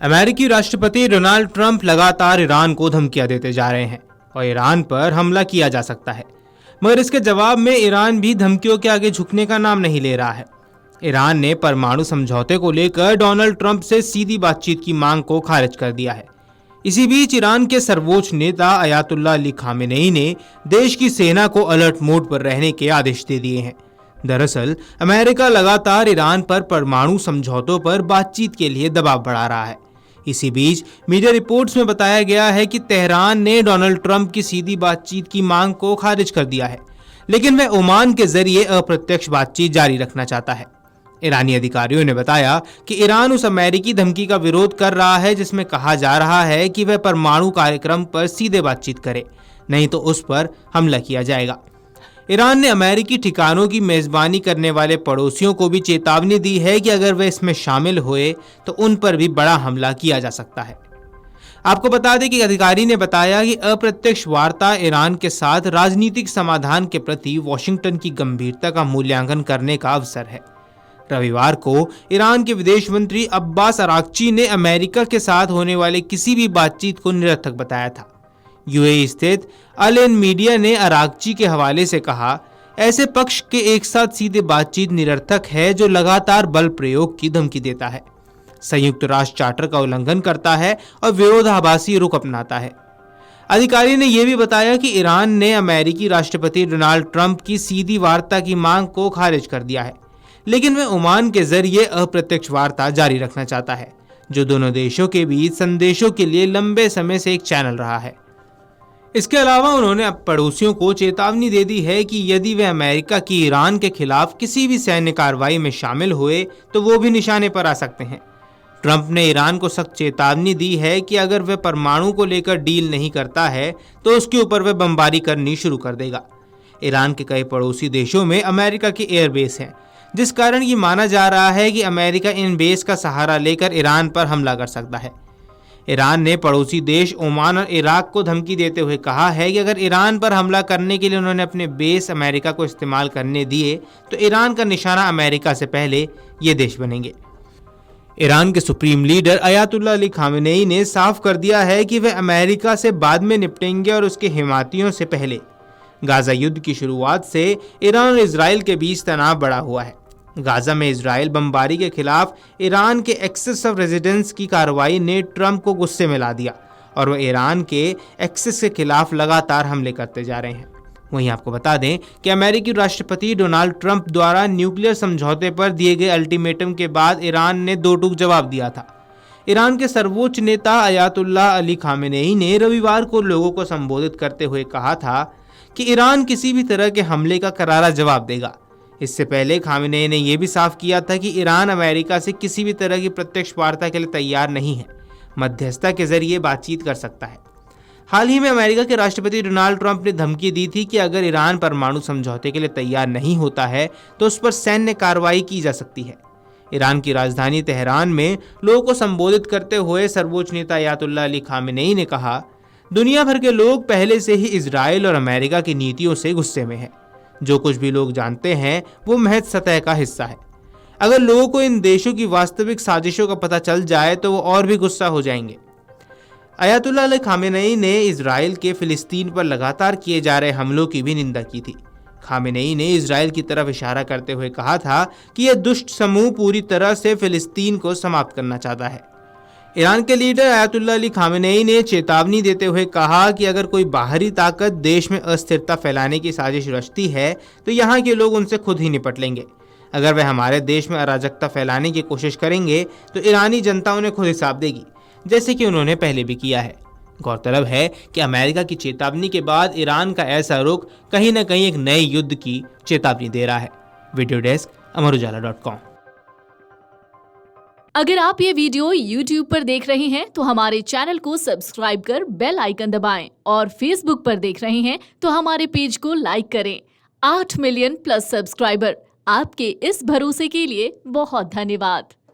अमेरिकी राष्ट्रपति Donald Trump लगातार ईरान को धमकियां देते जा रहे हैं और ईरान पर हमला किया जा सकता है, मगर इसके जवाब में ईरान भी धमकियों के आगे झुकने का नाम नहीं ले रहा है। ईरान ने परमाणु समझौते को लेकर डोनाल्ड ट्रंप से सीधी बातचीत की मांग को खारिज कर दिया है। इसी बीच ईरान के सर्वोच्च नेता अयातुल्लाह अली खामेनेई ने देश की सेना को अलर्ट मोड पर रहने के आदेश दे दिए हैं। दरअसल अमेरिका लगातार ईरान पर परमाणु समझौतों पर बातचीत के लिए दबाव बढ़ा रहा है। इसी बीच मीडिया रिपोर्ट्स में बताया गया है कि तेहरान ने डोनाल्ड ट्रंप की सीधी बातचीत की मांग को खारिज कर दिया है, लेकिन वह ओमान के जरिए अप्रत्यक्ष बातचीत जारी रखना चाहता है। ईरानी अधिकारियों ने बताया कि ईरान उस अमेरिकी धमकी का विरोध कर रहा है जिसमें कहा जा रहा है कि वह परमाणु कार्यक्रम पर सीधे बातचीत करे, नहीं तो उस पर हमला किया जाएगा। ईरान ने अमेरिकी ठिकानों की मेजबानी करने वाले पड़ोसियों को भी चेतावनी दी है कि अगर वे इसमें शामिल हुए तो उन पर भी बड़ा हमला किया जा सकता है। आपको बता दें कि अधिकारी ने बताया कि अप्रत्यक्ष वार्ता ईरान के साथ राजनीतिक समाधान के प्रति वॉशिंगटन की गंभीरता का मूल्यांकन करने का अवसर है। रविवार को ईरान के विदेश मंत्री अब्बास अरागची ने अमेरिका के साथ होने वाले किसी भी बातचीत को निरर्थक बताया था। यूएई स्थित अल एन मीडिया ने अरागची के हवाले से कहा, ऐसे पक्ष के एक साथ सीधे बातचीत निरर्थक है जो लगातार बल प्रयोग की धमकी देता है, संयुक्त राष्ट्र चार्टर का उल्लंघन करता है और विरोधाभासी रुख अपनाता है। अधिकारी ने यह भी बताया कि ईरान ने अमेरिकी राष्ट्रपति डोनाल्ड ट्रंप की सीधी वार्ता की मांग को खारिज कर दिया है, लेकिन वह ओमान के जरिए अप्रत्यक्ष वार्ता जारी रखना चाहता है, जो दोनों देशों के बीच संदेशों के लिए लंबे समय से एक चैनल रहा है। इसके अलावा उन्होंने अब पड़ोसियों को चेतावनी दे दी है कि यदि वे अमेरिका की ईरान के खिलाफ किसी भी सैन्य कार्रवाई में शामिल हुए तो वो भी निशाने पर आ सकते हैं। ट्रंप ने ईरान को सख्त चेतावनी दी है कि अगर वह परमाणु को लेकर डील नहीं करता है तो उसके ऊपर वह बमबारी करनी शुरू कर देगा। ईरान के कई पड़ोसी देशों में अमेरिका के एयरबेस हैं, जिस कारण ये माना जा रहा है कि अमेरिका इन बेस का सहारा लेकर ईरान पर हमला कर सकता है। ईरान ने पड़ोसी देश ओमान और इराक को धमकी देते हुए कहा है कि अगर ईरान पर हमला करने के लिए उन्होंने अपने बेस अमेरिका को इस्तेमाल करने दिए तो ईरान का निशाना अमेरिका से पहले ये देश बनेंगे। ईरान के supreme leader Ayatollah Ali Khamenei ने साफ कर दिया है कि वे अमेरिका से बाद में निपटेंगे और उसके हिमायतियों से पहले। गाजा युद्ध की शुरुआत से ईरान और इजराइल के बीच तनाव बढ़ा हुआ है। गाजा में इजराइल बमबारी के खिलाफ ईरान के एक्सेस ऑफ रेजिडेंस की कार्रवाई ने ट्रंप को गुस्से में ला दिया और वह ईरान के एक्सेस के खिलाफ लगातार हमले करते जा रहे हैं। वहीं आपको बता दें कि अमेरिकी राष्ट्रपति डोनाल्ड ट्रंप द्वारा न्यूक्लियर समझौते पर दिए गए अल्टीमेटम के बाद ईरान ने दो टूक जवाब दिया था। ईरान के सर्वोच्च नेता अयातुल्लाह अली खामेनेई ने रविवार को लोगों को संबोधित करते हुए कहा था कि ईरान किसी भी तरह के हमले का करारा जवाब देगा। इससे पहले खामेनेई ने यह भी साफ किया था कि ईरान अमेरिका से किसी भी तरह की प्रत्यक्ष वार्ता के लिए तैयार नहीं है, मध्यस्थता के जरिए बातचीत कर सकता है। हाल ही में अमेरिका के राष्ट्रपति डोनाल्ड ट्रंप ने धमकी दी थी कि अगर ईरान परमाणु समझौते के लिए तैयार नहीं होता है तो उस पर सैन्य कार्रवाई की जा सकती है। ईरान की राजधानी तेहरान में लोगों को संबोधित करते हुए सर्वोच्च नेता अयातुल्लाह अली खामेनेई ने कहा, दुनिया भर के लोग पहले से ही इजराइल और अमेरिका की नीतियों से गुस्से में हैं। जो कुछ भी लोग जानते हैं वो महज सतह का हिस्सा है। अगर लोगों को इन देशों की वास्तविक साजिशों का पता चल जाए तो वो और भी गुस्सा हो जाएंगे। अयातुल्लाह अली खामेनेई ने इजराइल के फिलिस्तीन पर लगातार किए जा रहे हमलों की भी निंदा की थी। खामेनेई ने इजराइल की तरफ इशारा करते हुए कहा था कि यह दुष्ट समूह पूरी तरह से फिलिस्तीन को समाप्त करना चाहता है। ईरान के लीडर अयातुल्लाह अली खामेनेई ने चेतावनी देते हुए कहा कि अगर कोई बाहरी ताकत देश में अस्थिरता फैलाने की साजिश रचती है तो यहाँ के लोग उनसे खुद ही निपट लेंगे। अगर वे हमारे देश में अराजकता फैलाने की कोशिश करेंगे तो ईरानी जनता उन्हें खुद हिसाब देगी, जैसे कि उन्होंने पहले भी किया है। गौरतलब है कि अमेरिका की चेतावनी के बाद ईरान का ऐसा रुख कहीं न कहीं एक नए युद्ध की चेतावनी दे रहा है। वीडियो डेस्क अमरुजाला.com। अगर आप ये वीडियो YouTube पर देख रहे हैं तो हमारे चैनल को सब्सक्राइब कर बेल आइकन दबाएं और Facebook पर देख रहे हैं तो हमारे पेज को लाइक करें। 8 मिलियन प्लस सब्सक्राइबर, आपके इस भरोसे के लिए बहुत धन्यवाद।